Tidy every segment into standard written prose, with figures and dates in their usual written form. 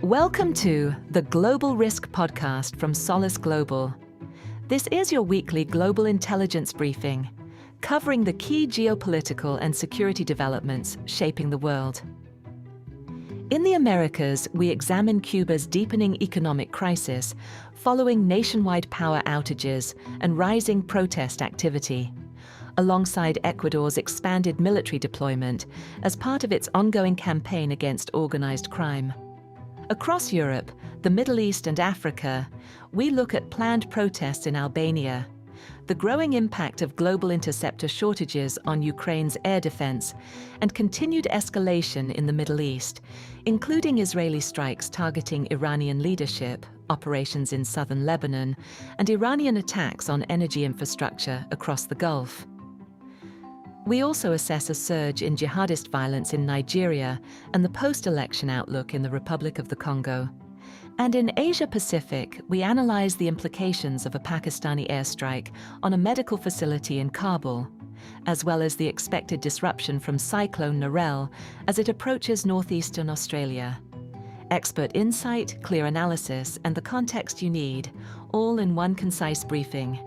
Welcome to the Global Risk Podcast from Solace Global. This is your weekly global intelligence briefing, covering the key geopolitical and security developments shaping the world. In the Americas, we examine Cuba's deepening economic crisis following nationwide power outages and rising protest activity, alongside Ecuador's expanded military deployment as part of its ongoing campaign against organized crime. Across Europe, the Middle East and Africa, we look at planned protests in Albania, the growing impact of global interceptor shortages on Ukraine's air defense, and continued escalation in the Middle East, including Israeli strikes targeting Iranian leadership, operations in southern Lebanon, and Iranian attacks on energy infrastructure across the Gulf. We also assess a surge in jihadist violence in Nigeria and the post-election outlook in the Republic of the Congo. And in Asia-Pacific, we analyze the implications of a Pakistani airstrike on a medical facility in Kabul, as well as the expected disruption from Cyclone Narelle as it approaches northeastern Australia. Expert insight, clear analysis, and the context you need, all in one concise briefing.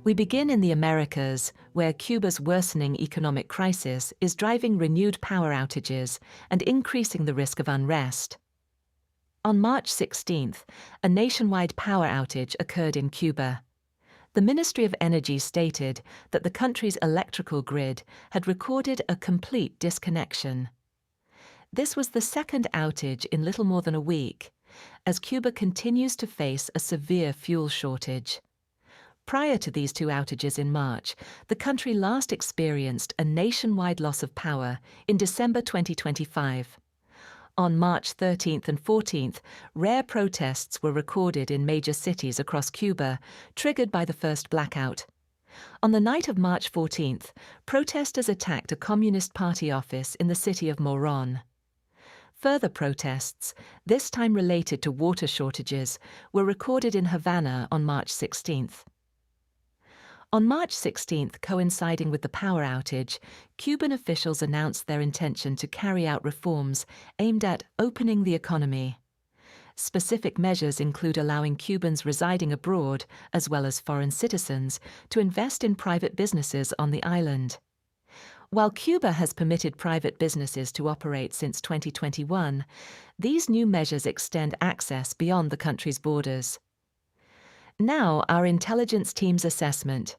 We begin in the Americas, where Cuba's worsening economic crisis is driving renewed power outages and increasing the risk of unrest. On March 16th, a nationwide power outage occurred in Cuba. The Ministry of Energy stated that the country's electrical grid had recorded a complete disconnection. This was the second outage in little more than a week, as Cuba continues to face a severe fuel shortage. Prior to these two outages in March, the country last experienced a nationwide loss of power in December 2025. On March 13th and 14th, rare protests were recorded in major cities across Cuba, triggered by the first blackout. On the night of March 14th, protesters attacked a Communist Party office in the city of Moron. Further protests, this time related to water shortages, were recorded in Havana on March 16th. On March 16th, coinciding with the power outage, Cuban officials announced their intention to carry out reforms aimed at opening the economy. Specific measures include allowing Cubans residing abroad, as well as foreign citizens, to invest in private businesses on the island. While Cuba has permitted private businesses to operate since 2021, these new measures extend access beyond the country's borders. Now, our intelligence team's assessment.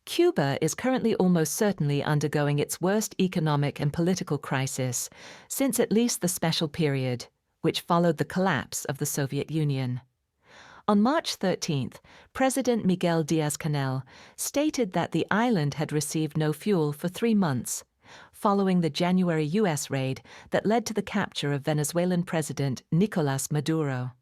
Cuba is currently almost certainly undergoing its worst economic and political crisis since at least the special period, which followed the collapse of the Soviet Union. On March 13th, President Miguel Díaz-Canel stated that the island had received no fuel for 3 months, following the January U.S. raid that led to the capture of Venezuelan President Nicolás Maduro.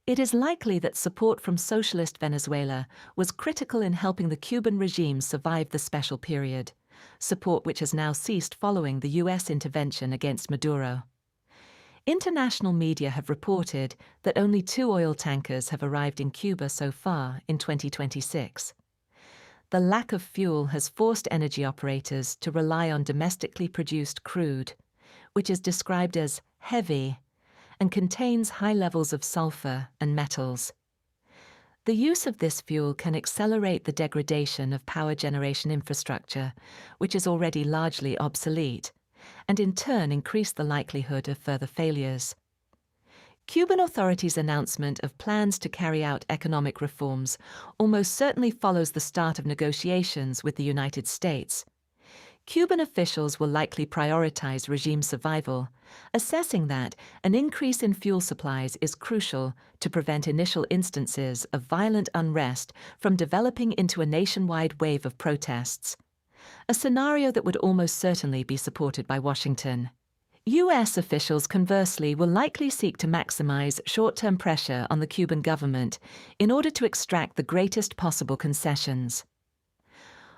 It is likely that support from socialist Venezuela was critical in helping the Cuban regime survive the special period, support which has now ceased following the U.S. intervention against Maduro. International media have reported that only 2 oil tankers have arrived in Cuba so far in 2026. The lack of fuel has forced energy operators to rely on domestically produced crude, which is described as heavy and contains high levels of sulfur and metals. The use of this fuel can accelerate the degradation of power generation infrastructure, which is already largely obsolete, and in turn increase the likelihood of further failures. Cuban authorities' announcement of plans to carry out economic reforms almost certainly follows the start of negotiations with the United States. Cuban officials will likely prioritize regime survival, assessing that an increase in fuel supplies is crucial to prevent initial instances of violent unrest from developing into a nationwide wave of protests, a scenario that would almost certainly be supported by Washington. U.S. officials, conversely, will likely seek to maximize short-term pressure on the Cuban government in order to extract the greatest possible concessions.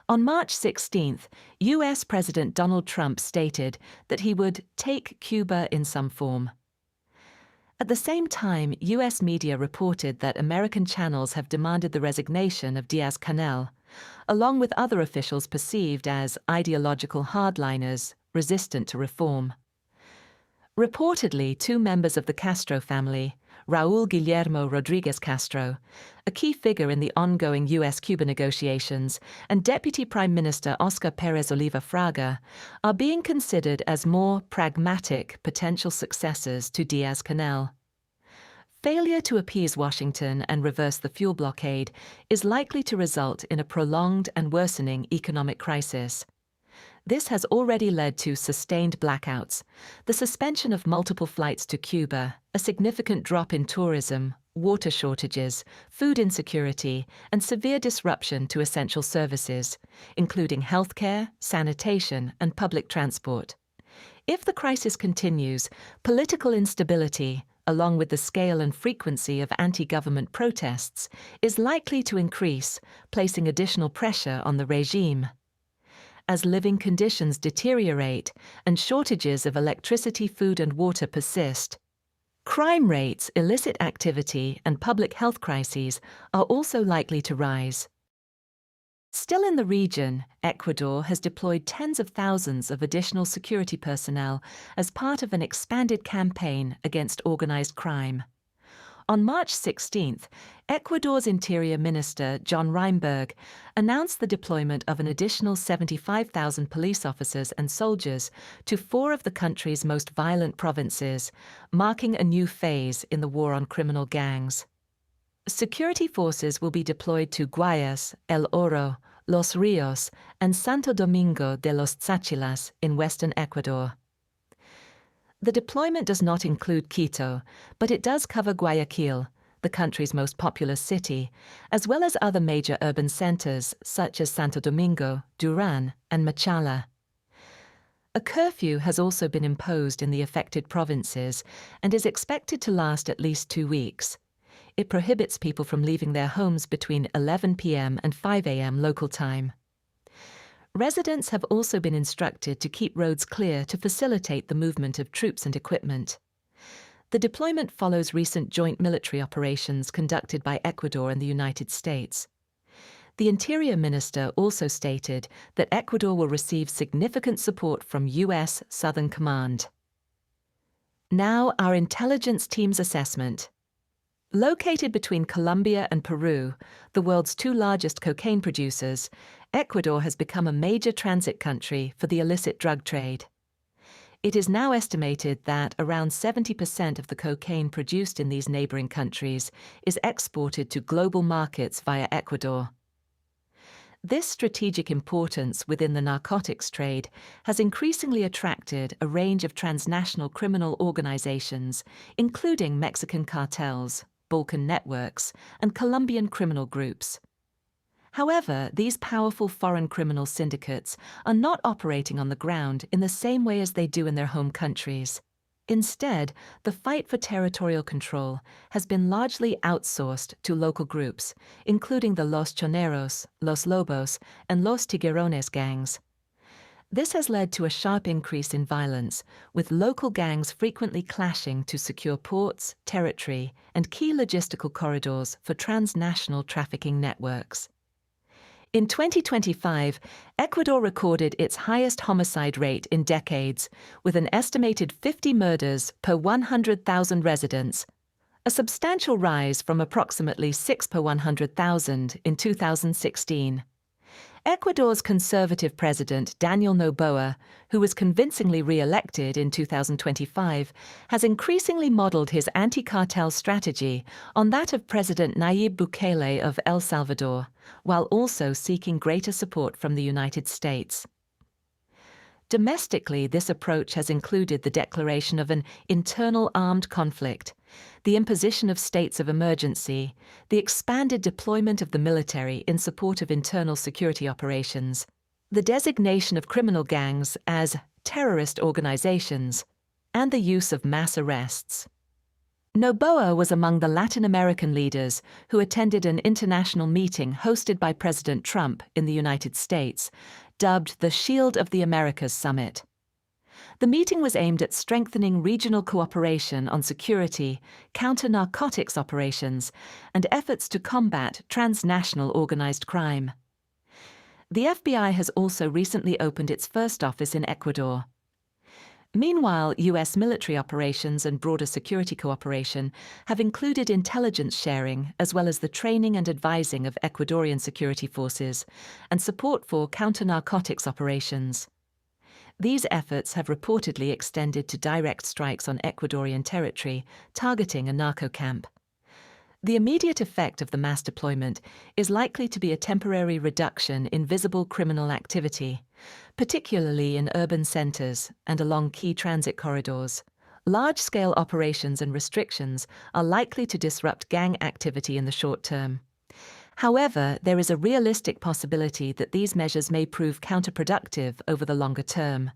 On March 16th, U.S. President Donald Trump stated that he would take Cuba in some form. At the same time, U.S. media reported that American channels have demanded the resignation of Díaz-Canel, along with other officials perceived as ideological hardliners resistant to reform. Reportedly, two members of the Castro family, Raúl Guillermo Rodriguez Castro, a key figure in the ongoing U.S.-Cuba negotiations, and Deputy Prime Minister Oscar Pérez Oliva Fraga, are being considered as more pragmatic potential successors to Díaz-Canel. Failure to appease Washington and reverse the fuel blockade is likely to result in a prolonged and worsening economic crisis. This has already led to sustained blackouts, the suspension of multiple flights to Cuba, a significant drop in tourism, water shortages, food insecurity, and severe disruption to essential services, including healthcare, sanitation, and public transport. If the crisis continues, political instability, along with the scale and frequency of anti-government protests, is likely to increase, placing additional pressure on the regime. As living conditions deteriorate and shortages of electricity, food, and water persist, crime rates, illicit activity, and public health crises are also likely to rise. Still in the region, Ecuador has deployed tens of thousands of additional security personnel as part of an expanded campaign against organized crime. On March 16th, Ecuador's Interior Minister John Reinberg announced the deployment of an additional 75,000 police officers and soldiers to four of the country's most violent provinces, marking a new phase in the war on criminal gangs. Security forces will be deployed to Guayas, El Oro, Los Rios, and Santo Domingo de los Tzachilas in western Ecuador. The deployment does not include Quito, but it does cover Guayaquil, the country's most populous city, as well as other major urban centers such as Santo Domingo, Duran, and Machala. A curfew has also been imposed in the affected provinces and is expected to last at least 2 weeks. It prohibits people from leaving their homes between 11 p.m. and 5 a.m. local time. Residents have also been instructed to keep roads clear to facilitate the movement of troops and equipment. The deployment follows recent joint military operations conducted by Ecuador and the United States. The Interior Minister also stated that Ecuador will receive significant support from U.S. Southern Command. Now, our intelligence team's assessment. Located between Colombia and Peru, the world's two largest cocaine producers, Ecuador has become a major transit country for the illicit drug trade. It is now estimated that around 70% of the cocaine produced in these neighboring countries is exported to global markets via Ecuador. This strategic importance within the narcotics trade has increasingly attracted a range of transnational criminal organizations, including Mexican cartels, Balkan networks, and Colombian criminal groups. However, these powerful foreign criminal syndicates are not operating on the ground in the same way as they do in their home countries. Instead, the fight for territorial control has been largely outsourced to local groups, including the Los Choneros, Los Lobos, and Los Tiguerones gangs. This has led to a sharp increase in violence, with local gangs frequently clashing to secure ports, territory, and key logistical corridors for transnational trafficking networks. In 2025, Ecuador recorded its highest homicide rate in decades, with an estimated 50 murders per 100,000 residents, a substantial rise from approximately 6 per 100,000 in 2016. Ecuador's conservative president, Daniel Noboa, who was convincingly re-elected in 2025, has increasingly modeled his anti-cartel strategy on that of President Nayib Bukele of El Salvador, while also seeking greater support from the United States. Domestically, this approach has included the declaration of an internal armed conflict, the imposition of states of emergency, the expanded deployment of the military in support of internal security operations, the designation of criminal gangs as terrorist organizations, and the use of mass arrests. Noboa was among the Latin American leaders who attended an international meeting hosted by President Trump in the United States, dubbed the Shield of the Americas Summit. The meeting was aimed at strengthening regional cooperation on security, counter-narcotics operations, and efforts to combat transnational organized crime. The FBI has also recently opened its first office in Ecuador. Meanwhile, US military operations and broader security cooperation have included intelligence sharing as well as the training and advising of Ecuadorian security forces and support for counter-narcotics operations. These efforts have reportedly extended to direct strikes on Ecuadorian territory, targeting a narco camp. The immediate effect of the mass deployment is likely to be a temporary reduction in visible criminal activity, particularly in urban centers and along key transit corridors. Large-scale operations and restrictions are likely to disrupt gang activity in the short term. However, there is a realistic possibility that these measures may prove counterproductive over the longer term.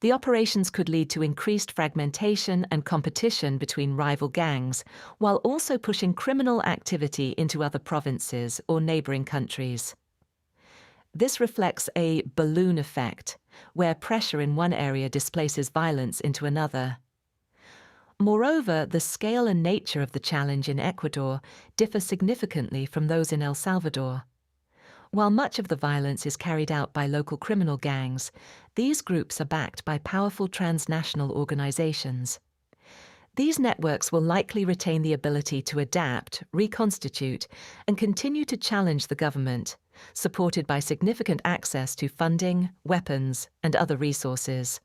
The operations could lead to increased fragmentation and competition between rival gangs, while also pushing criminal activity into other provinces or neighboring countries. This reflects a balloon effect, where pressure in one area displaces violence into another. Moreover, the scale and nature of the challenge in Ecuador differ significantly from those in El Salvador. While much of the violence is carried out by local criminal gangs, these groups are backed by powerful transnational organizations. These networks will likely retain the ability to adapt, reconstitute, and continue to challenge the government, supported by significant access to funding, weapons, and other resources.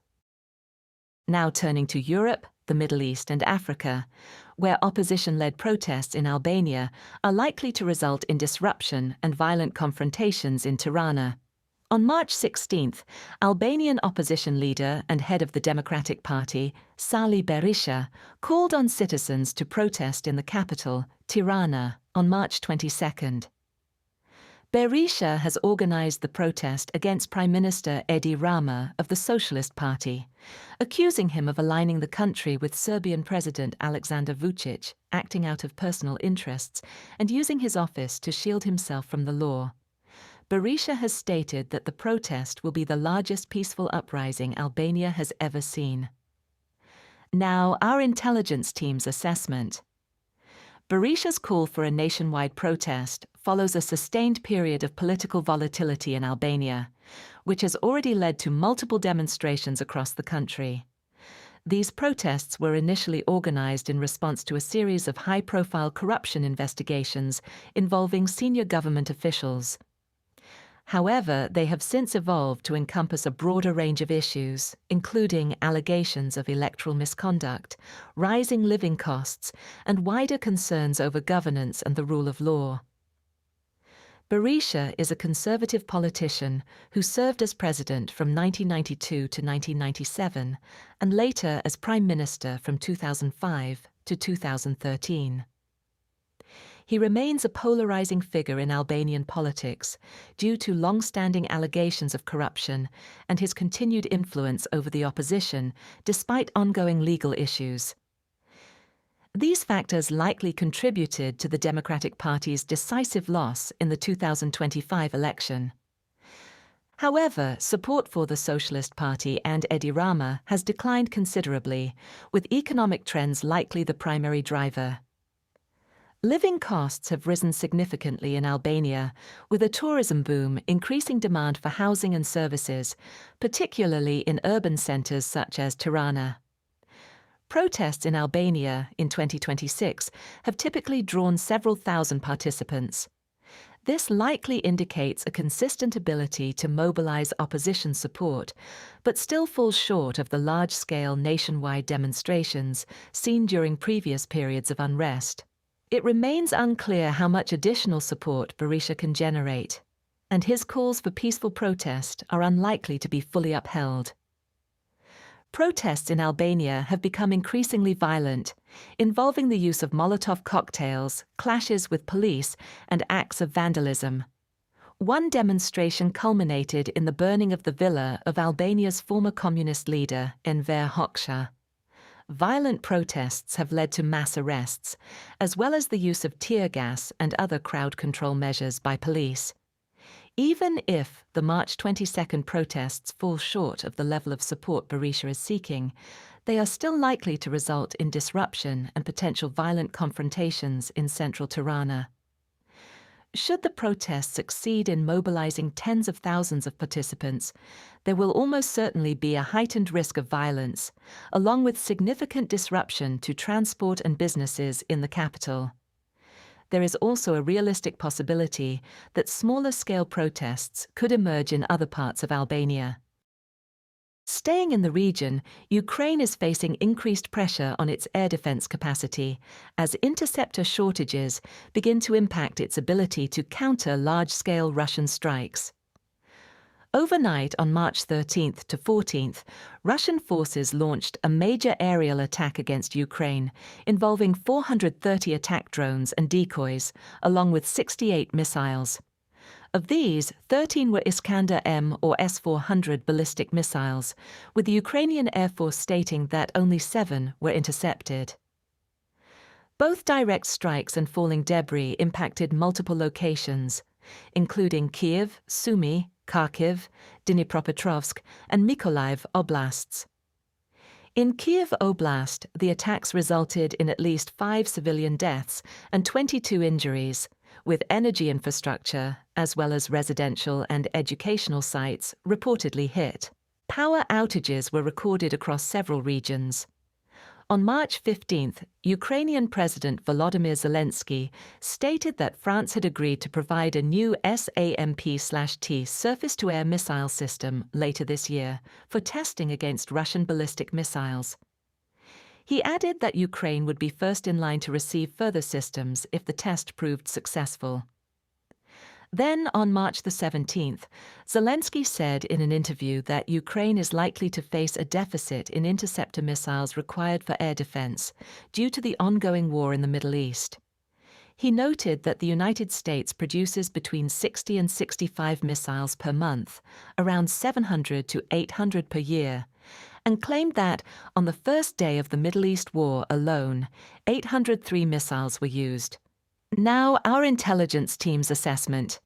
Now turning to Europe, the Middle East, and Africa, where opposition-led protests in Albania are likely to result in disruption and violent confrontations in Tirana. On March 16th, Albanian opposition leader and head of the Democratic Party, Sali Berisha, called on citizens to protest in the capital, Tirana, on March 22nd. Berisha has organized the protest against Prime Minister Edi Rama of the Socialist Party, accusing him of aligning the country with Serbian President Aleksandar Vučić, acting out of personal interests, and using his office to shield himself from the law. Berisha has stated that the protest will be the largest peaceful uprising Albania has ever seen. Now, our intelligence team's assessment. Berisha's call for a nationwide protest follows a sustained period of political volatility in Albania, which has already led to multiple demonstrations across the country. These protests were initially organized in response to a series of high-profile corruption investigations involving senior government officials. However, they have since evolved to encompass a broader range of issues, including allegations of electoral misconduct, rising living costs, and wider concerns over governance and the rule of law. Berisha is a conservative politician who served as president from 1992 to 1997 and later as prime minister from 2005 to 2013. He remains a polarizing figure in Albanian politics due to long-standing allegations of corruption and his continued influence over the opposition despite ongoing legal issues. These factors likely contributed to the Democratic Party's decisive loss in the 2025 election. However, support for the Socialist Party and Edi Rama has declined considerably, with economic trends likely the primary driver. Living costs have risen significantly in Albania, with a tourism boom increasing demand for housing and services, particularly in urban centers such as Tirana. Protests in Albania in 2026 have typically drawn several thousand participants. This likely indicates a consistent ability to mobilize opposition support, but still falls short of the large-scale nationwide demonstrations seen during previous periods of unrest. It remains unclear how much additional support Berisha can generate, and his calls for peaceful protest are unlikely to be fully upheld. Protests in Albania have become increasingly violent, involving the use of Molotov cocktails, clashes with police, and acts of vandalism. One demonstration culminated in the burning of the villa of Albania's former communist leader, Enver Hoxha. Violent protests have led to mass arrests, as well as the use of tear gas and other crowd control measures by police. Even if the March 22nd protests fall short of the level of support Berisha is seeking, they are still likely to result in disruption and potential violent confrontations in central Tirana. Should the protests succeed in mobilizing tens of thousands of participants, there will almost certainly be a heightened risk of violence, along with significant disruption to transport and businesses in the capital. There is also a realistic possibility that smaller-scale protests could emerge in other parts of Albania. Staying in the region, Ukraine is facing increased pressure on its air defense capacity as interceptor shortages begin to impact its ability to counter large-scale Russian strikes. Overnight on March 13th to 14th, Russian forces launched a major aerial attack against Ukraine, involving 430 attack drones and decoys, along with 68 missiles. Of these, 13 were Iskander-M or S-400 ballistic missiles, with the Ukrainian Air Force stating that only 7 were intercepted. Both direct strikes and falling debris impacted multiple locations, including Kiev, Sumy, Kharkiv, Dnipropetrovsk, and Mykolaiv oblasts. In Kiev Oblast, the attacks resulted in at least 5 civilian deaths and 22 injuries, with energy infrastructure, as well as residential and educational sites, reportedly hit. Power outages were recorded across several regions. On March 15th, Ukrainian President Volodymyr Zelensky stated that France had agreed to provide a new SAMP/T surface-to-air missile system later this year for testing against Russian ballistic missiles. He added that Ukraine would be first in line to receive further systems if the test proved successful. Then, on March the 17th, Zelensky said in an interview that Ukraine is likely to face a deficit in interceptor missiles required for air defense due to the ongoing war in the Middle East. He noted that the United States produces between 60 and 65 missiles per month, around 700 to 800 per year, and claimed that, on the first day of the Middle East war alone, 803 missiles were used. Now, our intelligence team's assessment.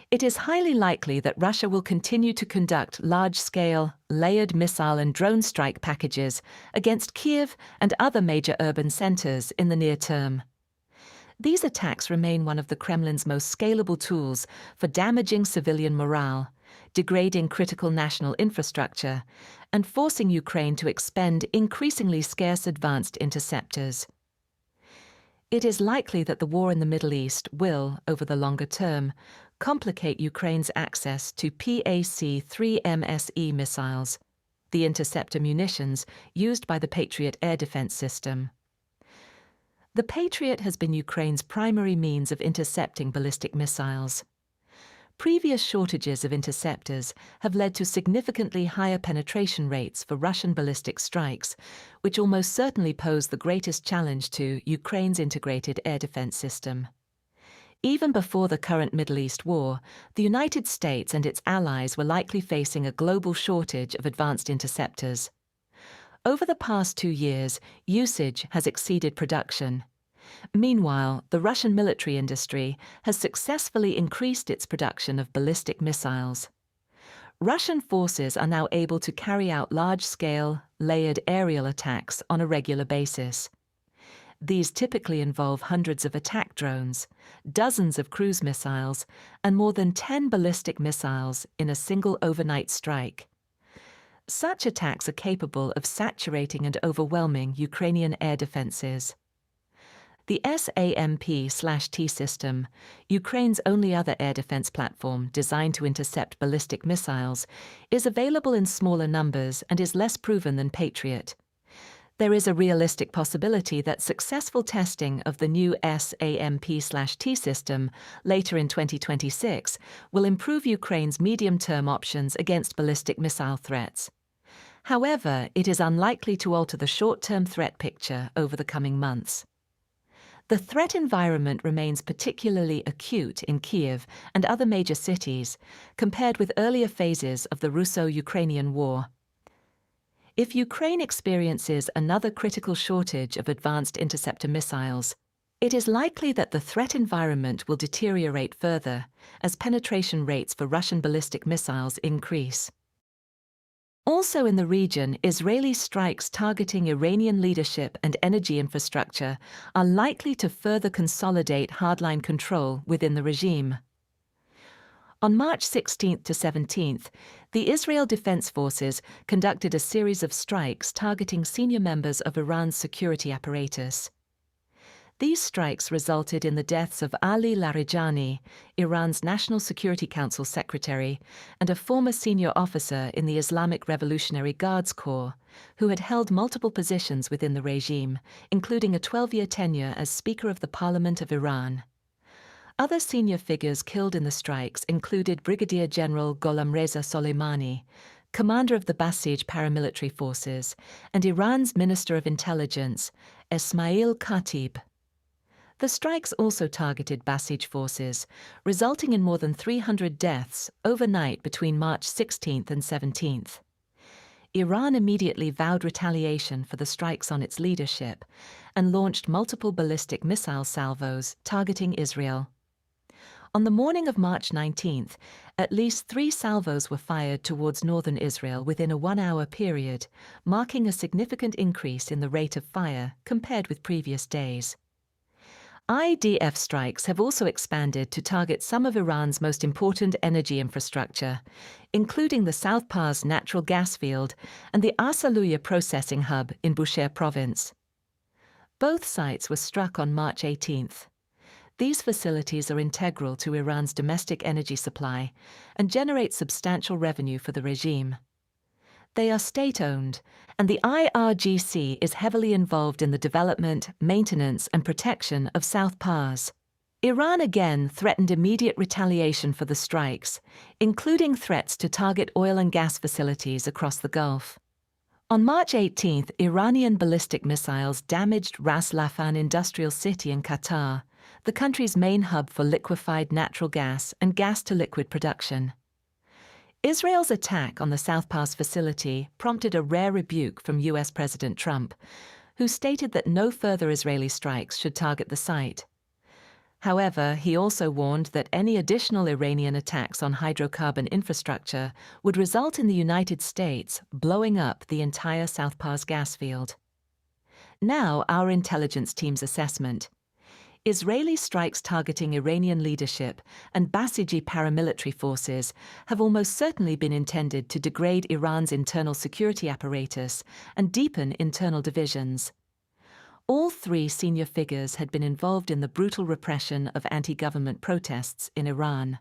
It is highly likely that Russia will continue to conduct large-scale, layered missile and drone strike packages against Kiev and other major urban centers in the near term. These attacks remain one of the Kremlin's most scalable tools for damaging civilian morale, degrading critical national infrastructure, and forcing Ukraine to expend increasingly scarce advanced interceptors. It is likely that the war in the Middle East will, over the longer term, complicate Ukraine's access to PAC-3 missiles, the interceptor munitions used by the Patriot air defense system. The Patriot has been Ukraine's primary means of intercepting ballistic missiles. Previous shortages of interceptors have led to significantly higher penetration rates for Russian ballistic strikes, which almost certainly pose the greatest challenge to Ukraine's integrated air defense system. Even before the current Middle East war, the United States and its allies were likely facing a global shortage of advanced interceptors. Over the past 2 years, usage has exceeded production. Meanwhile, the Russian military industry has successfully increased its production of ballistic missiles. Russian forces are now able to carry out large-scale, layered aerial attacks on a regular basis. These typically involve hundreds of attack drones, dozens of cruise missiles, and more than 10 ballistic missiles in a single overnight strike. Such attacks are capable of saturating and overwhelming Ukrainian air defenses. The SAMP/T system, Ukraine's only other air defense platform designed to intercept ballistic missiles, is available in smaller numbers and is less proven than Patriot. There is a realistic possibility that successful testing of the new SAMP/T system later in 2026 will improve Ukraine's medium-term options against ballistic missile threats. However, it is unlikely to alter the short-term threat picture over the coming months. The threat environment remains particularly acute in Kiev and other major cities, compared with earlier phases of the Russo-Ukrainian War. If Ukraine experiences another critical shortage of advanced interceptor missiles, it is likely that the threat environment will deteriorate further as penetration rates for Russian ballistic missiles increase. Also in the region, Israeli strikes targeting Iranian leadership and energy infrastructure are likely to further consolidate hardline control within the regime. On March 16th to 17th, the Israel Defense Forces conducted a series of strikes targeting senior members of Iran's security apparatus. These strikes resulted in the deaths of Ali Larijani, Iran's National Security Council secretary, and a former senior officer in the Islamic Revolutionary Guards Corps, who had held multiple positions within the regime, including a 12-year tenure as Speaker of the Parliament of Iran. Other senior figures killed in the strikes included Brigadier General Gholamreza Soleimani, commander of the Basij paramilitary forces, and Iran's Minister of Intelligence, Esmail Khatib. The strikes also targeted Basij forces, resulting in more than 300 deaths overnight between March 16th and 17th. Iran immediately vowed retaliation for the strikes on its leadership and launched multiple ballistic missile salvos targeting Israel. On the morning of March 19th, at least 3 salvos were fired towards northern Israel within a 1-hour period, marking a significant increase in the rate of fire compared with previous days. IDF strikes have also expanded to target some of Iran's most important energy infrastructure, including the South Pars natural gas field and the Arsaluya processing hub in Bushehr province. Both sites were struck on March 18th. These facilities are integral to Iran's domestic energy supply and generate substantial revenue for the regime. They are state-owned, and the IRGC is heavily involved in the development, maintenance, and protection of South Pars. Iran again threatened immediate retaliation for the strikes, including threats to target oil and gas facilities across the Gulf. On March 18th, Iranian ballistic missiles damaged Ras Laffan industrial city in Qatar, the country's main hub for liquefied natural gas and gas-to-liquid production. Israel's attack on the South Pars facility prompted a rare rebuke from US President Trump, who stated that no further Israeli strikes should target the site. However, he also warned that any additional Iranian attacks on hydrocarbon infrastructure would result in the United States blowing up the entire South Pars gas field. Now, our intelligence team's assessment. Israeli strikes targeting Iranian leadership and Basiji paramilitary forces have almost certainly been intended to degrade Iran's internal security apparatus and deepen internal divisions. All 3 senior figures had been involved in the brutal repression of anti-government protests in Iran.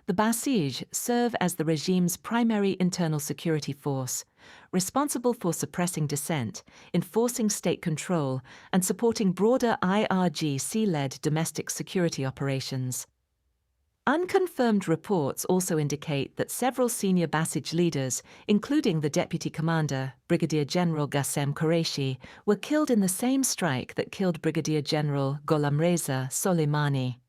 The Basij serve as the regime's primary internal security force, responsible for suppressing dissent, enforcing state control, and supporting broader IRGC-led domestic security operations. Unconfirmed reports also indicate that several senior Basij leaders, including the deputy commander, Brigadier General Qassem Qureshi, were killed in the same strike that killed Brigadier General Gholamreza Soleimani.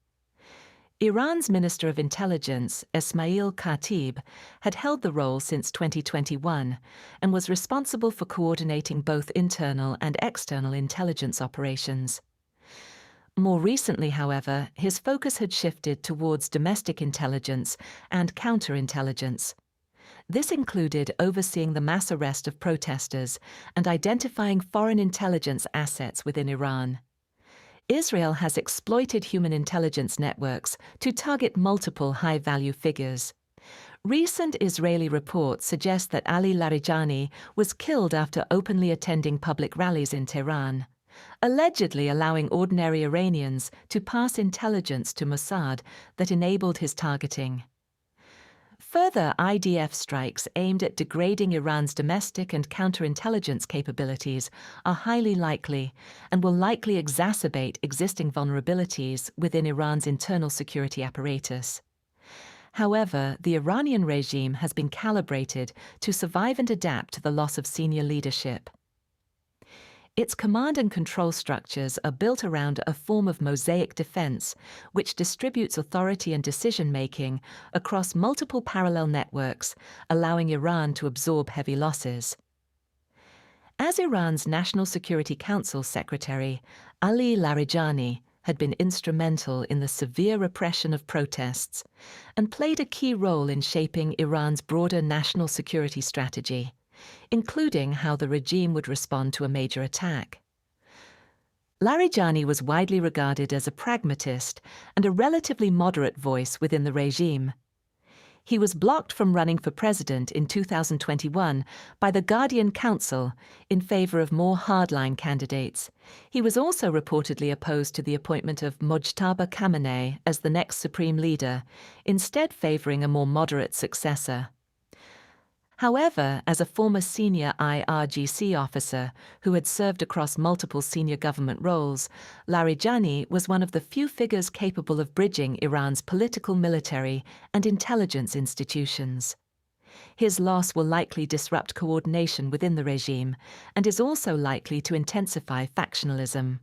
Iran's Minister of Intelligence, Esmail Khatib, had held the role since 2021 and was responsible for coordinating both internal and external intelligence operations. More recently, however, his focus had shifted towards domestic intelligence and counterintelligence. This included overseeing the mass arrest of protesters and identifying foreign intelligence assets within Iran. Israel has exploited human intelligence networks to target multiple high-value figures. Recent Israeli reports suggest that Ali Larijani was killed after openly attending public rallies in Tehran, allegedly allowing ordinary Iranians to pass intelligence to Mossad that enabled his targeting. Further IDF strikes aimed at degrading Iran's domestic and counterintelligence capabilities are highly likely and will likely exacerbate existing vulnerabilities within Iran's internal security apparatus. However, the Iranian regime has been calibrated to survive and adapt to the loss of senior leadership. Its command and control structures are built around a form of mosaic defense, which distributes authority and decision-making across multiple parallel networks, allowing Iran to absorb heavy losses. As Iran's National Security Council Secretary, Ali Larijani, had been instrumental in the severe repression of protests and played a key role in shaping Iran's broader national security strategy, including how the regime would respond to a major attack. Larijani was widely regarded as a pragmatist and a relatively moderate voice within the regime. He was blocked from running for president in 2021 by the Guardian Council in favor of more hardline candidates. He was also reportedly opposed to the appointment of Mojtaba Khamenei as the next supreme leader, instead favoring a more moderate successor. However, as a former senior IRGC officer who had served across multiple senior government roles, Larijani was one of the few figures capable of bridging Iran's political, military, and intelligence institutions. His loss will likely disrupt coordination within the regime and is also likely to intensify factionalism.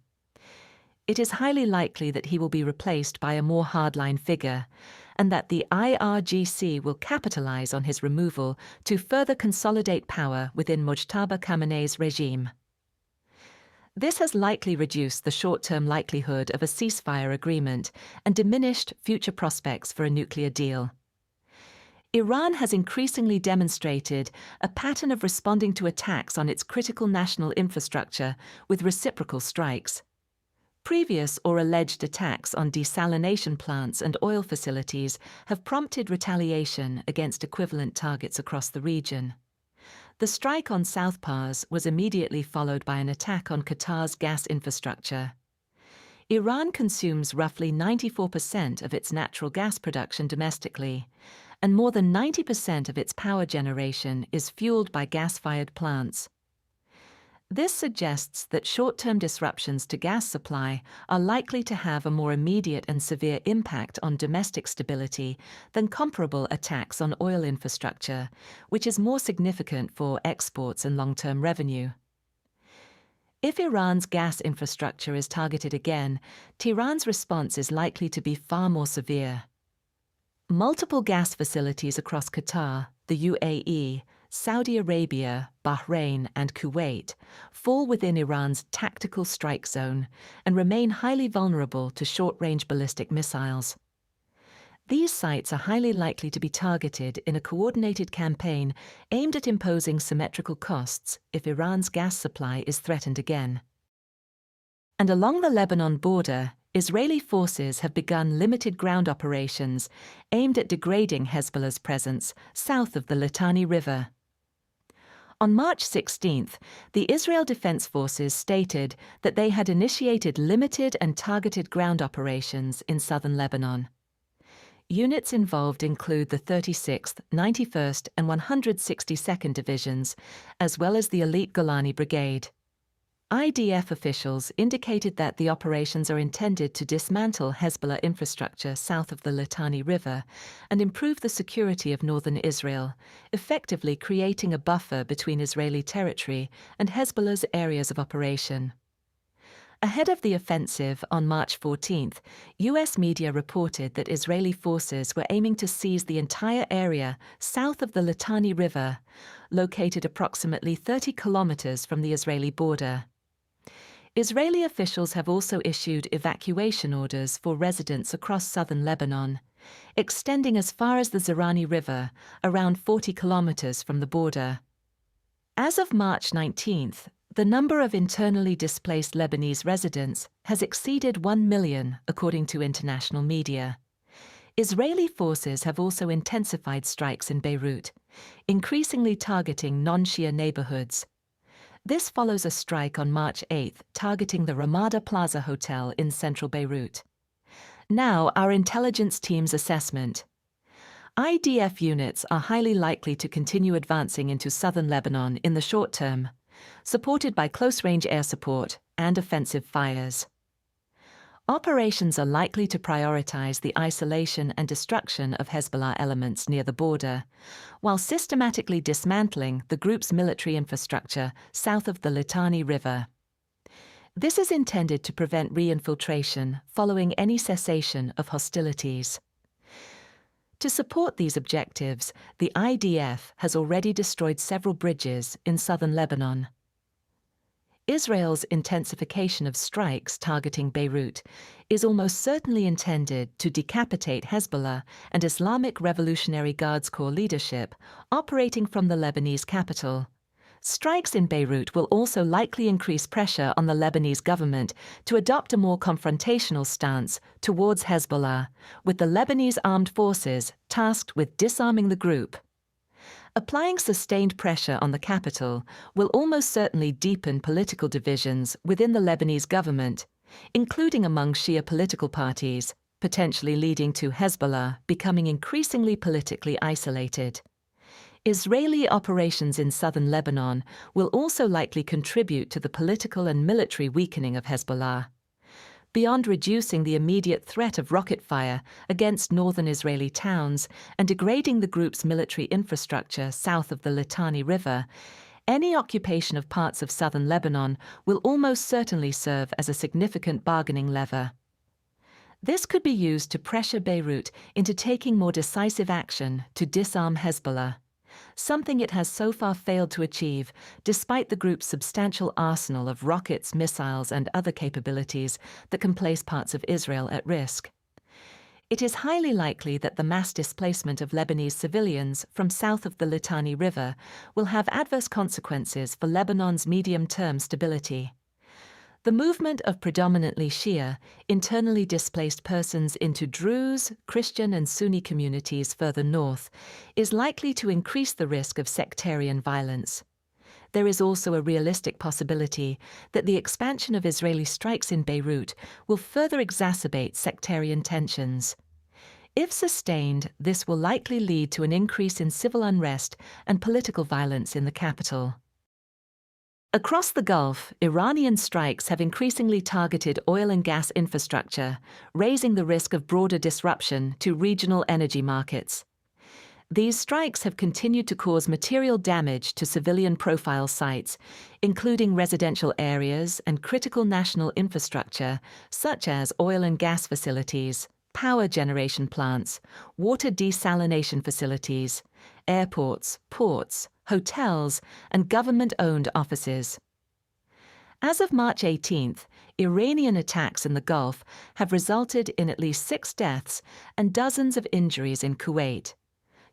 It is highly likely that he will be replaced by a more hardline figure, and that the IRGC will capitalize on his removal to further consolidate power within Mojtaba Khamenei's regime. This has likely reduced the short-term likelihood of a ceasefire agreement and diminished future prospects for a nuclear deal. Iran has increasingly demonstrated a pattern of responding to attacks on its critical national infrastructure with reciprocal strikes. Previous or alleged attacks on desalination plants and oil facilities have prompted retaliation against equivalent targets across the region. The strike on South Pars was immediately followed by an attack on Qatar's gas infrastructure. Iran consumes roughly 94% of its natural gas production domestically, and more than 90% of its power generation is fueled by gas-fired plants. This suggests that short-term disruptions to gas supply are likely to have a more immediate and severe impact on domestic stability than comparable attacks on oil infrastructure, which is more significant for exports and long-term revenue. If Iran's gas infrastructure is targeted again, Tehran's response is likely to be far more severe. Multiple gas facilities across Qatar, the UAE, Saudi Arabia, Bahrain, and Kuwait fall within Iran's tactical strike zone and remain highly vulnerable to short-range ballistic missiles. These sites are highly likely to be targeted in a coordinated campaign aimed at imposing symmetrical costs if Iran's gas supply is threatened again. And along the Lebanon border, Israeli forces have begun limited ground operations aimed at degrading Hezbollah's presence south of the Litani River. On March 16th, the Israel Defense Forces stated that they had initiated limited and targeted ground operations in southern Lebanon. Units involved include the 36th, 91st, and 162nd Divisions, as well as the elite Golani Brigade. IDF officials indicated that the operations are intended to dismantle Hezbollah infrastructure south of the Litani River and improve the security of northern Israel, effectively creating a buffer between Israeli territory and Hezbollah's areas of operation. Ahead of the offensive on March 14th, U.S. media reported that Israeli forces were aiming to seize the entire area south of the Litani River, located approximately 30 kilometers from the Israeli border. Israeli officials have also issued evacuation orders for residents across southern Lebanon, extending as far as the Zerani River, around 40 kilometers from the border. As of March 19th, the number of internally displaced Lebanese residents has exceeded 1 million, according to international media. Israeli forces have also intensified strikes in Beirut, increasingly targeting non-Shia neighborhoods. This follows a strike on March 8th targeting the Ramada Plaza Hotel in central Beirut. Now, our intelligence team's assessment. IDF units are highly likely to continue advancing into southern Lebanon in the short term, supported by close-range air support and offensive fires. Operations are likely to prioritize the isolation and destruction of Hezbollah elements near the border, while systematically dismantling the group's military infrastructure south of the Litani River. This is intended to prevent reinfiltration following any cessation of hostilities. To support these objectives, the IDF has already destroyed several bridges in southern Lebanon. Israel's intensification of strikes targeting Beirut is almost certainly intended to decapitate Hezbollah and Islamic Revolutionary Guards Corps leadership operating from the Lebanese capital. Strikes in Beirut will also likely increase pressure on the Lebanese government to adopt a more confrontational stance towards Hezbollah, with the Lebanese armed forces tasked with disarming the group. Applying sustained pressure on the capital will almost certainly deepen political divisions within the Lebanese government, including among Shia political parties, potentially leading to Hezbollah becoming increasingly politically isolated. Israeli operations in southern Lebanon will also likely contribute to the political and military weakening of Hezbollah. Beyond reducing the immediate threat of rocket fire against northern Israeli towns and degrading the group's military infrastructure south of the Litani River, any occupation of parts of southern Lebanon will almost certainly serve as a significant bargaining lever. This could be used to pressure Beirut into taking more decisive action to disarm Hezbollah, something it has so far failed to achieve despite the group's substantial arsenal of rockets, missiles, and other capabilities that can place parts of Israel at risk. It is highly likely that the mass displacement of Lebanese civilians from south of the Litani River will have adverse consequences for Lebanon's medium-term stability. The movement of predominantly Shia, internally displaced persons into Druze, Christian and Sunni communities further north is likely to increase the risk of sectarian violence. There is also a realistic possibility that the expansion of Israeli strikes in Beirut will further exacerbate sectarian tensions. If sustained, this will likely lead to an increase in civil unrest and political violence in the capital. Across the Gulf, Iranian strikes have increasingly targeted oil and gas infrastructure, raising the risk of broader disruption to regional energy markets. These strikes have continued to cause material damage to civilian profile sites, including residential areas and critical national infrastructure, such as oil and gas facilities, power generation plants, water desalination facilities, airports, ports, hotels, and government-owned offices. As of March 18th, Iranian attacks in the Gulf have resulted in at least 6 deaths and dozens of injuries in Kuwait,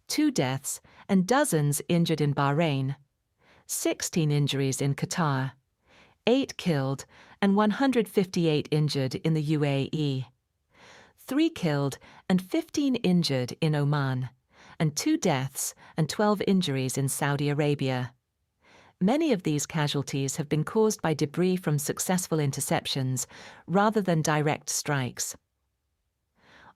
2 deaths and dozens injured in Bahrain, 16 injuries in Qatar, 8 killed and 158 injured in the UAE, 3 killed and 15 injured in Oman, and 2 deaths and 12 injuries in Saudi Arabia. Many of these casualties have been caused by debris from successful interceptions rather than direct strikes.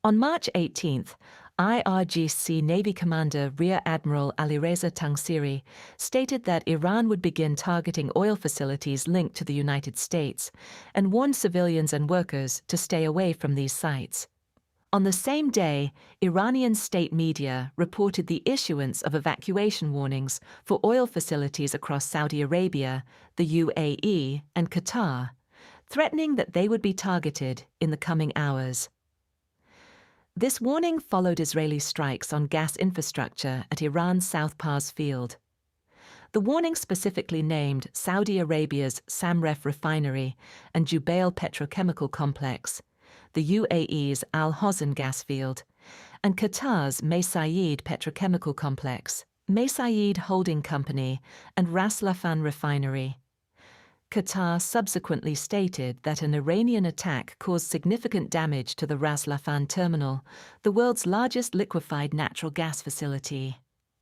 On March 18th, IRGC Navy Commander Rear Admiral Alireza Tangsiri stated that Iran would begin targeting oil facilities linked to the United States and warned civilians and workers to stay away from these sites. On the same day, Iranian state media reported the issuance of evacuation warnings for oil facilities across Saudi Arabia, the UAE, and Qatar, threatening that they would be targeted in the coming hours. This warning followed Israeli strikes on gas infrastructure at Iran's South Pars field. The warning specifically named Saudi Arabia's Samref refinery and Jubail petrochemical complex, the UAE's Al Hosn gas field, and Qatar's Mesaieed petrochemical complex, Mesaieed Holding Company, and Ras Laffan refinery. Qatar subsequently stated that an Iranian attack caused significant damage to the Ras Laffan terminal, the world's largest liquefied natural gas facility.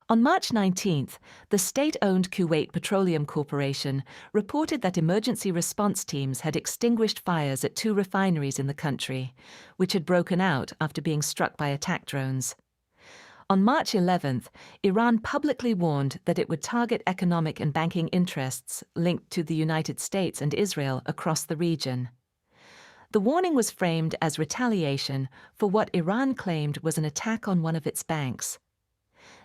On March 19th, the state-owned Kuwait Petroleum Corporation reported that emergency response teams had extinguished fires at 2 refineries in the country, which had broken out after being struck by attack drones. On March 11th, Iran publicly warned that it would target economic and banking interests linked to the United States and Israel across the region. The warning was framed as retaliation for what Iran claimed was an attack on one of its banks.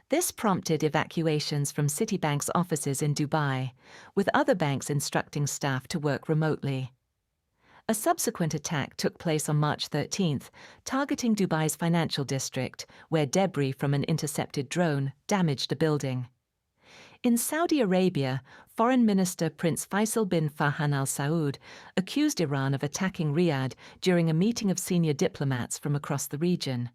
This prompted evacuations from Citibank's offices in Dubai, with other banks instructing staff to work remotely. A subsequent attack took place on March 13th, targeting Dubai's financial district, where debris from an intercepted drone damaged a building. In Saudi Arabia, Foreign Minister Prince Faisal bin Farhan Al Saud accused Iran of attacking Riyadh during a meeting of senior diplomats from across the region.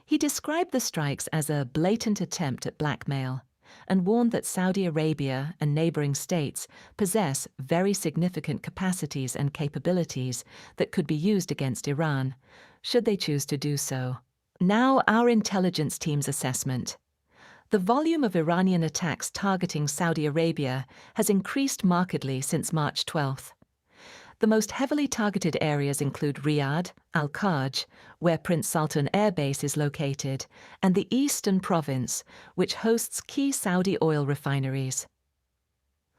He described the strikes as a blatant attempt at blackmail and warned that Saudi Arabia and neighboring states possess very significant capacities and capabilities that could be used against Iran, should they choose to do so. Now, our intelligence team's assessment. The volume of Iranian attacks targeting Saudi Arabia has increased markedly since March 12th. The most heavily targeted areas include Riyadh, Al-Kharj, where Prince Sultan Air Base is located, and the Eastern Province, which hosts key Saudi oil refineries.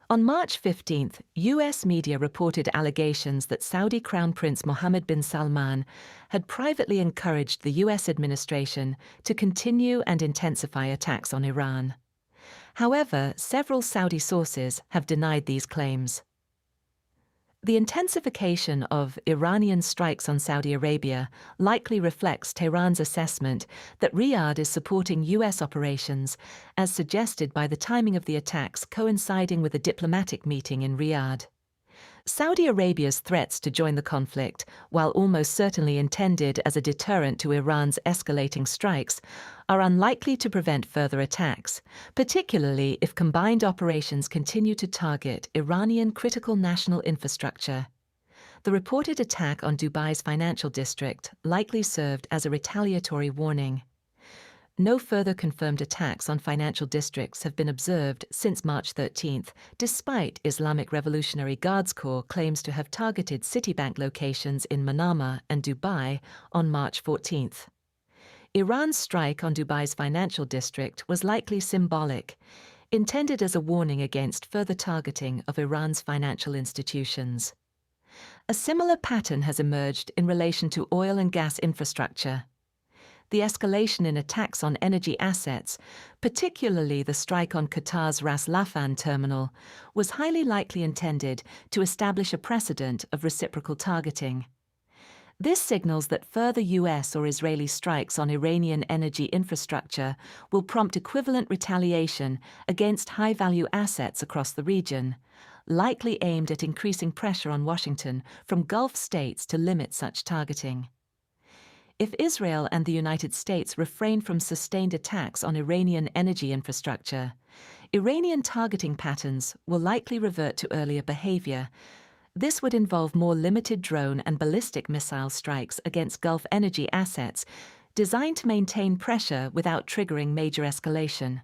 On March 15th, U.S. media reported allegations that Saudi Crown Prince Mohammed bin Salman had privately encouraged the U.S. administration to continue and intensify attacks on Iran. However, several Saudi sources have denied these claims. The intensification of Iranian strikes on Saudi Arabia likely reflects Tehran's assessment that Riyadh is supporting U.S. operations, as suggested by the timing of the attacks coinciding with a diplomatic meeting in Riyadh. Saudi Arabia's threats to join the conflict, while almost certainly intended as a deterrent to Iran's escalating strikes, are unlikely to prevent further attacks, particularly if combined operations continue to target Iranian critical national infrastructure. The reported attack on Dubai's financial district likely served as a retaliatory warning. No further confirmed attacks on financial districts have been observed since March 13th, despite Islamic Revolutionary Guards Corps claims to have targeted Citibank locations in Manama and Dubai on March 14th. Iran's strike on Dubai's financial district was likely symbolic, intended as a warning against further targeting of Iran's financial institutions. A similar pattern has emerged in relation to oil and gas infrastructure. The escalation in attacks on energy assets, particularly the strike on Qatar's Ras Laffan terminal, was highly likely intended to establish a precedent of reciprocal targeting. This signals that further U.S. or Israeli strikes on Iranian energy infrastructure will prompt equivalent retaliation against high-value assets across the region, likely aimed at increasing pressure on Washington from Gulf states to limit such targeting. If Israel and the United States refrain from sustained attacks on Iranian energy infrastructure, Iranian targeting patterns will likely revert to earlier behavior. This would involve more limited drone and ballistic missile strikes against Gulf energy assets, designed to maintain pressure without triggering major escalation.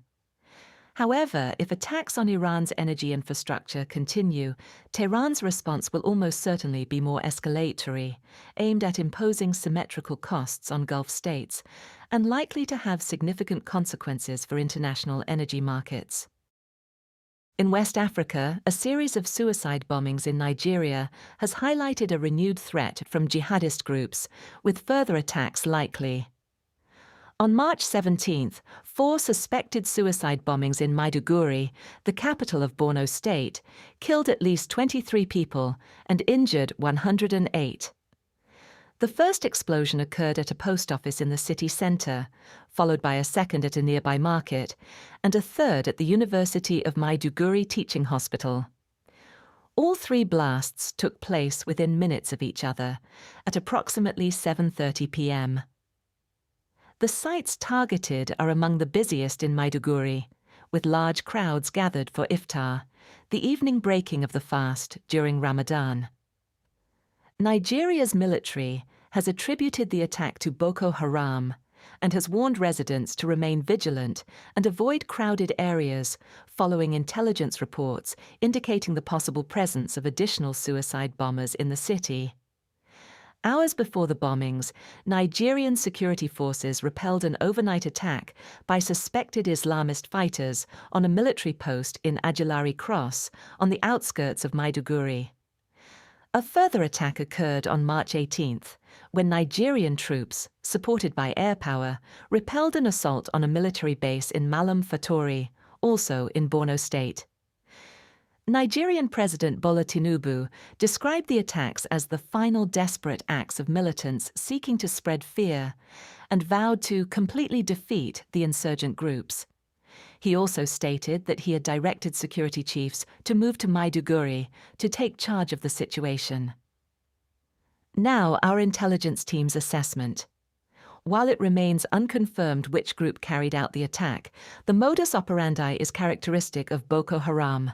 However, if attacks on Iran's energy infrastructure continue, Tehran's response will almost certainly be more escalatory, aimed at imposing symmetrical costs on Gulf states, and likely to have significant consequences for international energy markets. In West Africa, a series of suicide bombings in Nigeria has highlighted a renewed threat from jihadist groups, with further attacks likely. On March 17th, 4 suspected suicide bombings in Maiduguri, the capital of Borno State, killed at least 23 people and injured 108. The first explosion occurred at a post office in the city centre, followed by a second at a nearby market, and a third at the University of Maiduguri Teaching Hospital. All 3 blasts took place within minutes of each other, at approximately 7:30 p.m. The sites targeted are among the busiest in Maiduguri, with large crowds gathered for iftar, the evening breaking of the fast during Ramadan. Nigeria's military has attributed the attack to Boko Haram and has warned residents to remain vigilant and avoid crowded areas following intelligence reports indicating the possible presence of additional suicide bombers in the city. Hours before the bombings, Nigerian security forces repelled an overnight attack by suspected Islamist fighters on a military post in Ajilari Cross, on the outskirts of Maiduguri. A further attack occurred on March 18th, when Nigerian troops, supported by air power, repelled an assault on a military base in Malam Fatori, also in Borno State. Nigerian President Bola Tinubu described the attacks as the final desperate acts of militants seeking to spread fear, and vowed to completely defeat the insurgent groups. He also stated that he had directed security chiefs to move to Maiduguri to take charge of the situation. Now, our intelligence team's assessment. While it remains unconfirmed which group carried out the attack, the modus operandi is characteristic of Boko Haram.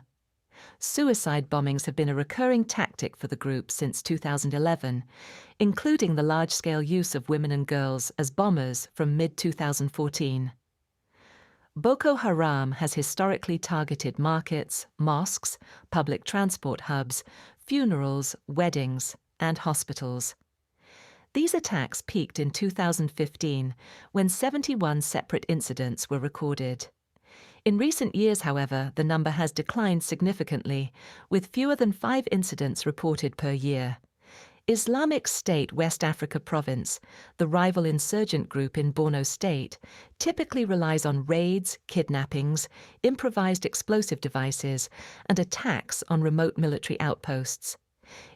Suicide bombings have been a recurring tactic for the group since 2011, including the large-scale use of women and girls as bombers from mid-2014. Boko Haram has historically targeted markets, mosques, public transport hubs, funerals, weddings, and hospitals. These attacks peaked in 2015, when 71 separate incidents were recorded. In recent years, however, the number has declined significantly, with fewer than 5 incidents reported per year. Islamic State West Africa Province, the rival insurgent group in Borno State, typically relies on raids, kidnappings, improvised explosive devices, and attacks on remote military outposts.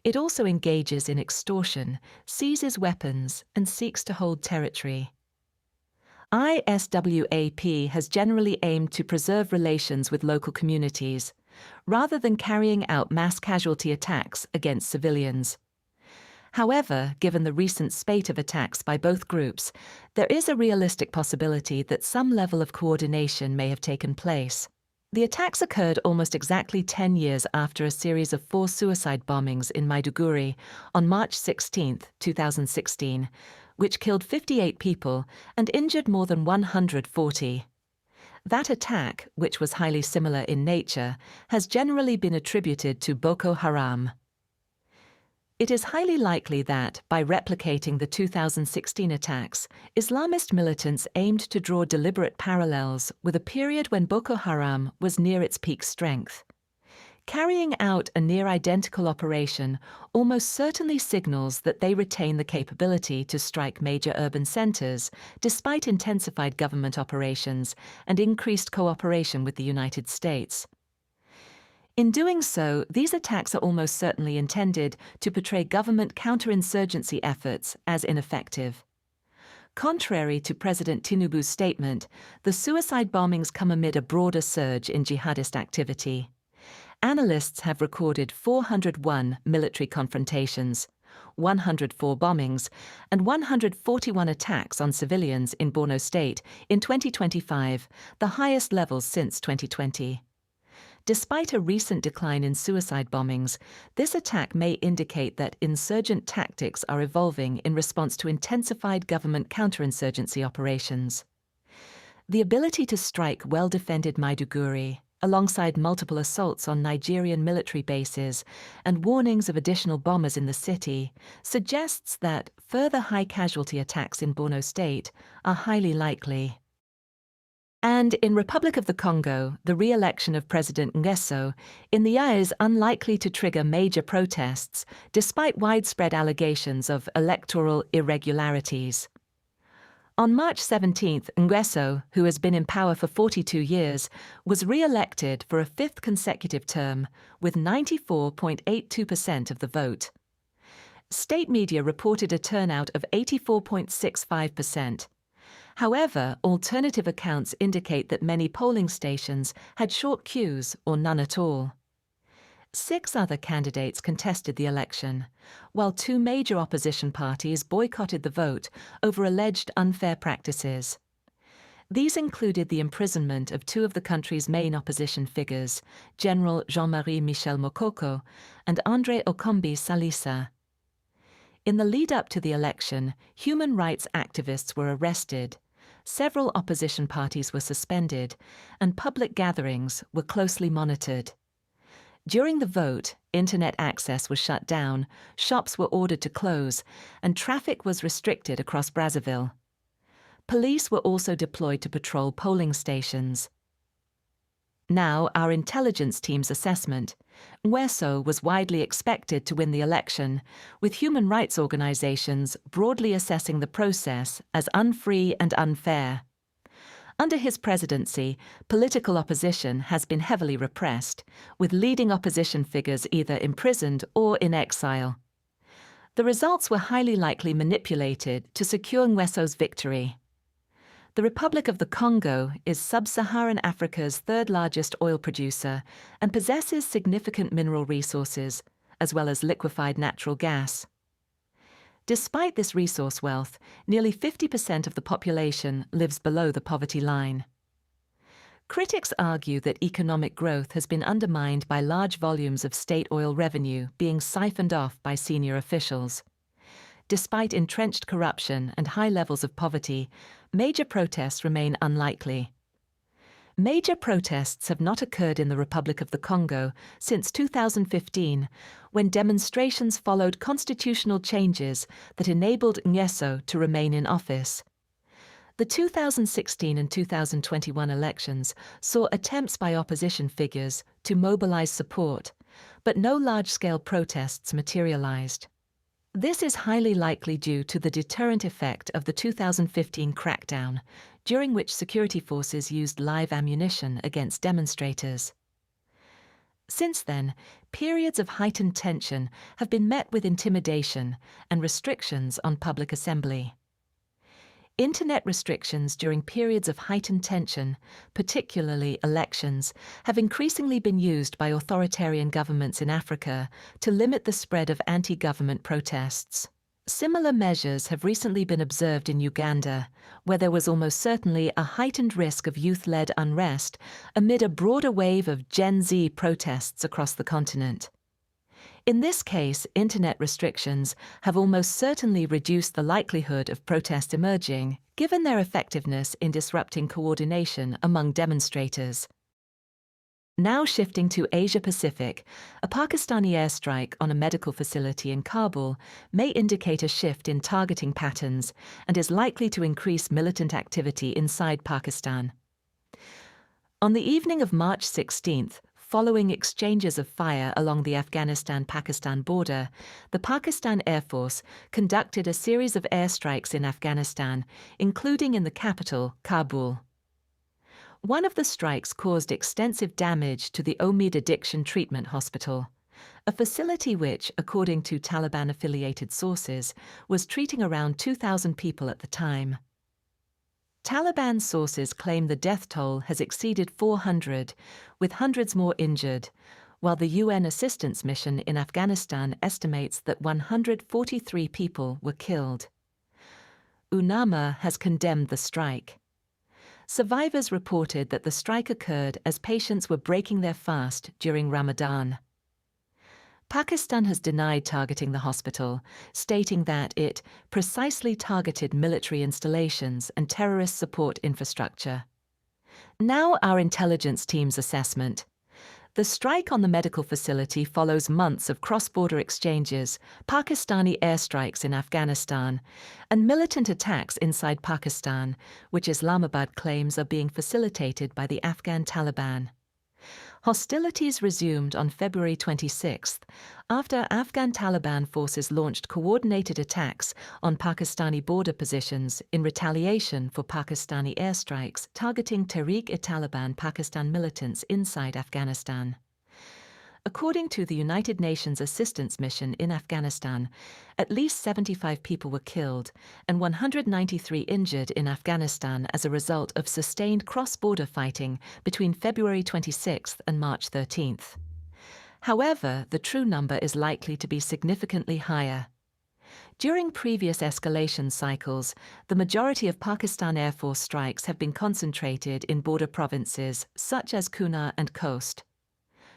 It also engages in extortion, seizes weapons, and seeks to hold territory. ISWAP has generally aimed to preserve relations with local communities, rather than carrying out mass casualty attacks against civilians. However, given the recent spate of attacks by both groups, there is a realistic possibility that some level of coordination may have taken place. The attacks occurred almost exactly 10 years after a series of 4 suicide bombings in Maiduguri on March 16, 2016, which killed 58 people and injured more than 140. That attack, which was highly similar in nature, has generally been attributed to Boko Haram. It is highly likely that, by replicating the 2016 attacks, Islamist militants aimed to draw deliberate parallels with a period when Boko Haram was near its peak strength. Carrying out a near-identical operation almost certainly signals that they retain the capability to strike major urban centers, despite intensified government operations and increased cooperation with the United States. In doing so, these attacks are almost certainly intended to portray government counterinsurgency efforts as ineffective. Contrary to President Tinubu's statement, the suicide bombings come amid a broader surge in jihadist activity. Analysts have recorded 401 military confrontations, 104 bombings, and 141 attacks on civilians in Borno State in 2025, the highest levels since 2020. Despite a recent decline in suicide bombings, this attack may indicate that insurgent tactics are evolving in response to intensified government counterinsurgency operations. The ability to strike well-defended Maiduguri, alongside multiple assaults on Nigerian military bases and warnings of additional bombers in the city, suggests that further high-casualty attacks in Borno State are highly likely. And in Republic of the Congo, the re-election of President Nguesso in the eye is unlikely to trigger major protests, despite widespread allegations of electoral irregularities. On March 17, Nguesso, who has been in power for 42 years, was re-elected for a 5th consecutive term with 94.82% of the vote. State media reported a turnout of 84.65%. However, alternative accounts indicate that many polling stations had short queues or none at all. 6 other candidates contested the election, while 2 major opposition parties boycotted the vote over alleged unfair practices. These included the imprisonment of 2 of the country's main opposition figures, General Jean-Marie Michel Mokoko and André Okombi Salisa. In the lead-up to the election, human rights activists were arrested, several opposition parties were suspended, and public gatherings were closely monitored. During the vote, internet access was shut down, shops were ordered to close, and traffic was restricted across Brazzaville. Police were also deployed to patrol polling stations. Now, our intelligence team's assessment. Nguesso was widely expected to win the election, with human rights organizations broadly assessing the process as unfree and unfair. Under his presidency, political opposition has been heavily repressed, with leading opposition figures either imprisoned or in exile. The results were highly likely manipulated to secure Nguesso's victory. The Republic of the Congo is sub-Saharan Africa's third-largest oil producer and possesses significant mineral resources, as well as liquefied natural gas. Despite this resource wealth, nearly 50% of the population lives below the poverty line. Critics argue that economic growth has been undermined by large volumes of state oil revenue being siphoned off by senior officials. Despite entrenched corruption and high levels of poverty, major protests remain unlikely. Major protests have not occurred in the Republic of the Congo since 2015, when demonstrations followed constitutional changes that enabled Ng'esso to remain in office. The 2016 and 2021 elections saw attempts by opposition figures to mobilize support, but no large-scale protests materialized. This is highly likely due to the deterrent effect of the 2015 crackdown, during which security forces used live ammunition against demonstrators. Since then, periods of heightened tension have been met with intimidation and restrictions on public assembly. Internet restrictions during periods of heightened tension, particularly elections, have increasingly been used by authoritarian governments in Africa to limit the spread of anti-government protests. Similar measures have recently been observed in Uganda, where there was almost certainly a heightened risk of youth-led unrest amid a broader wave of Gen Z protests across the continent. In this case, internet restrictions have almost certainly reduced the likelihood of protest emerging, given their effectiveness in disrupting coordination among demonstrators. Now shifting to Asia-Pacific, a Pakistani airstrike on a medical facility in Kabul may indicate a shift in targeting patterns and is likely to increase militant activity inside Pakistan. On the evening of March 16th, following exchanges of fire along the Afghanistan-Pakistan border, the Pakistan Air Force conducted a series of airstrikes in Afghanistan, including in the capital, Kabul. One of the strikes caused extensive damage to the Omid Addiction Treatment Hospital, a facility which, according to Taliban-affiliated sources, was treating around 2,000 people at the time. Taliban sources claim the death toll has exceeded 400, with hundreds more injured, while the UN assistance mission in Afghanistan estimates that 143 people were killed. UNAMA has condemned the strike. Survivors reported that the strike occurred as patients were breaking their fast during Ramadan. Pakistan has denied targeting the hospital, stating that it precisely targeted military installations and terrorist support infrastructure. Now our intelligence team's assessment. The strike on the medical facility follows months of cross-border exchanges, Pakistani airstrikes in Afghanistan, and militant attacks inside Pakistan, which Islamabad claims are being facilitated by the Afghan Taliban. Hostilities resumed on February 26th after Afghan Taliban forces launched coordinated attacks on Pakistani border positions in retaliation for Pakistani airstrikes targeting Tehreek-e-Taliban Pakistan militants inside Afghanistan. According to the United Nations Assistance Mission in Afghanistan, at least 75 people were killed and 193 injured in Afghanistan as a result of sustained cross-border fighting between February 26th and March 13th. However, the true number is likely to be significantly higher. During previous escalation cycles, the majority of Pakistan Air Force strikes have been concentrated in border provinces such as Kunar and Khost.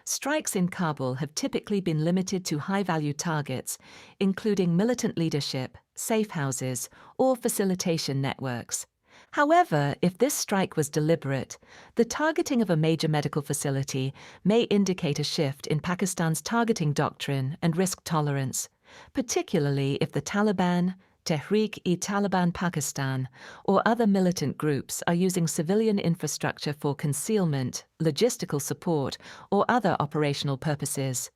Strikes in Kabul have typically been limited to high-value targets, including militant leadership, safe houses, or facilitation networks. However, if this strike was deliberate, the targeting of a major medical facility may indicate a shift in Pakistan's targeting doctrine and risk tolerance, particularly if the Taliban, Tehreek-e-Taliban Pakistan, or other militant groups are using civilian infrastructure for concealment, logistical support, or other operational purposes.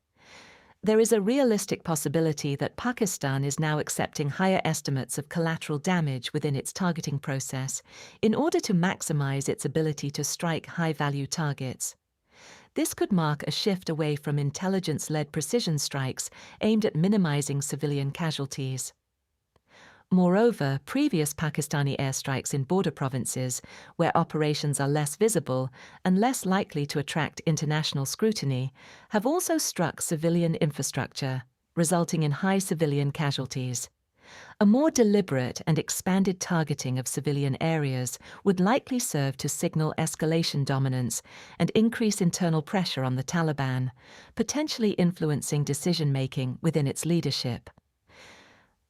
There is a realistic possibility that Pakistan is now accepting higher estimates of collateral damage within its targeting process in order to maximize its ability to strike high-value targets. This could mark a shift away from intelligence-led precision strikes aimed at minimizing civilian casualties. Moreover, previous Pakistani airstrikes in border provinces, where operations are less visible and less likely to attract international scrutiny, have also struck civilian infrastructure, resulting in high civilian casualties. A more deliberate and expanded targeting of civilian areas would likely serve to signal escalation dominance and increase internal pressure on the Taliban, potentially influencing decision-making within its leadership.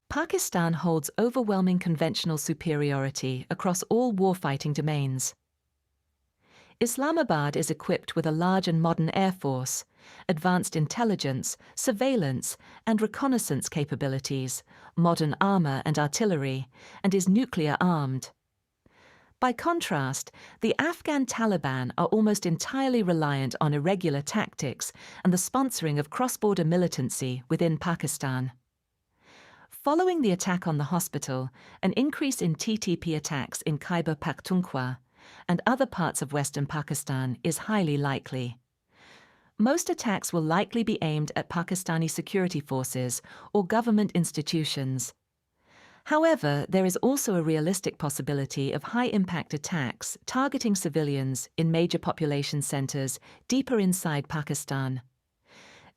Pakistan holds overwhelming conventional superiority across all warfighting domains. Islamabad is equipped with a large and modern air force, advanced intelligence, surveillance, and reconnaissance capabilities, modern armor and artillery, and is nuclear armed. By contrast, the Afghan Taliban are almost entirely reliant on irregular tactics and the sponsoring of cross-border militancy within Pakistan. Following the attack on the hospital, an increase in TTP attacks in Khyber Pakhtunkhwa and other parts of western Pakistan is highly likely. Most attacks will likely be aimed at Pakistani security forces or government institutions. However, there is also a realistic possibility of high-impact attacks targeting civilians in major population centers deeper inside Pakistan.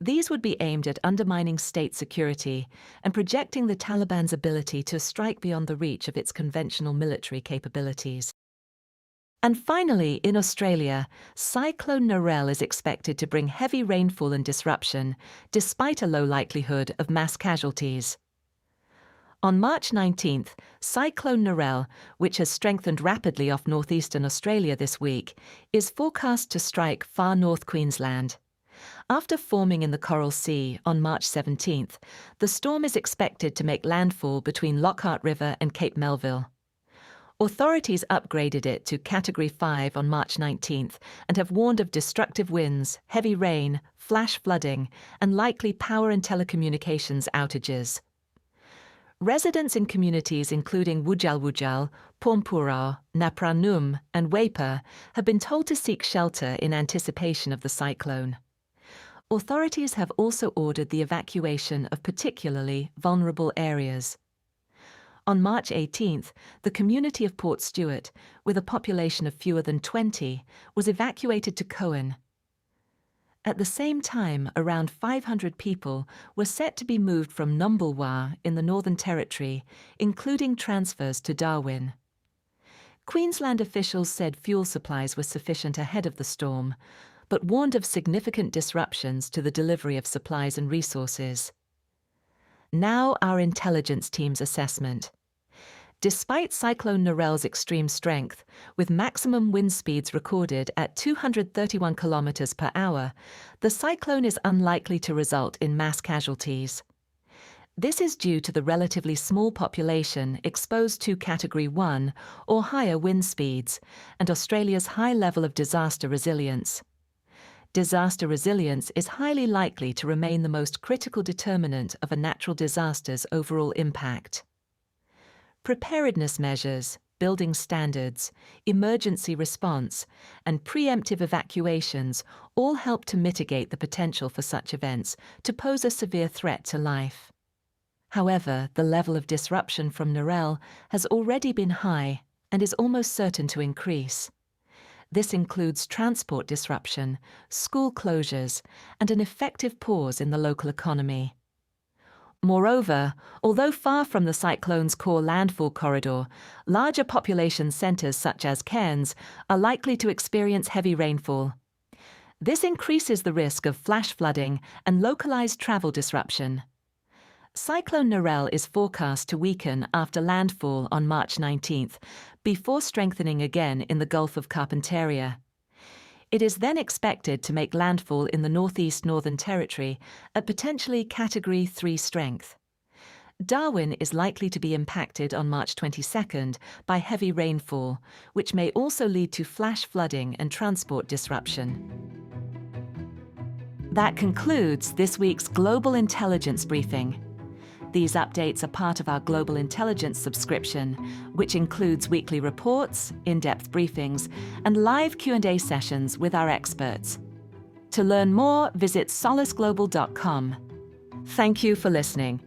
These would be aimed at undermining state security and projecting the Taliban's ability to strike beyond the reach of its conventional military capabilities. And finally, in Australia, Cyclone Narelle is expected to bring heavy rainfall and disruption, despite a low likelihood of mass casualties. On March 19th, Cyclone Narelle, which has strengthened rapidly off northeastern Australia this week, is forecast to strike far north Queensland. After forming in the Coral Sea on March 17th, the storm is expected to make landfall between Lockhart River and Cape Melville. Authorities upgraded it to Category 5 on March 19th and have warned of destructive winds, heavy rain, flash flooding, and likely power and telecommunications outages. Residents in communities including Wujal, Pormpuraaw, Napranum, and Waipa have been told to seek shelter in anticipation of the cyclone. Authorities have also ordered the evacuation of particularly vulnerable areas. On March 18th, the community of Port Stewart, with a population of fewer than 20, was evacuated to Coen. At the same time, around 500 people were set to be moved from Numbulwar in the Northern Territory, including transfers to Darwin. Queensland officials said fuel supplies were sufficient ahead of the storm, but warned of significant disruptions to the delivery of supplies and resources. Now our intelligence team's assessment. Despite Cyclone Narelle's extreme strength, with maximum wind speeds recorded at 231 km per hour, the cyclone is unlikely to result in mass casualties. This is due to the relatively small population exposed to Category 1 or higher wind speeds, and Australia's high level of disaster resilience. Disaster resilience is highly likely to remain the most critical determinant of a natural disaster's overall impact. Preparedness measures, building standards, emergency response, and preemptive evacuations all help to mitigate the potential for such events to pose a severe threat to life. However, the level of disruption from Narelle has already been high and is almost certain to increase. This includes transport disruption, school closures, and an effective pause in the local economy. Moreover, although far from the cyclone's core landfall corridor, larger population centres such as Cairns are likely to experience heavy rainfall. This increases the risk of flash flooding and localised travel disruption. Cyclone Narelle is forecast to weaken after landfall on March 19th, before strengthening again in the Gulf of Carpentaria. It is then expected to make landfall in the northeast Northern Territory at potentially Category 3 strength. Darwin is likely to be impacted on March 22nd by heavy rainfall, which may also lead to flash flooding and transport disruption. That concludes this week's Global Intelligence Briefing. These updates are part of our Global Intelligence subscription, which includes weekly reports, in-depth briefings, and live Q&A sessions with our experts. To learn more, visit solaceglobal.com. Thank you for listening.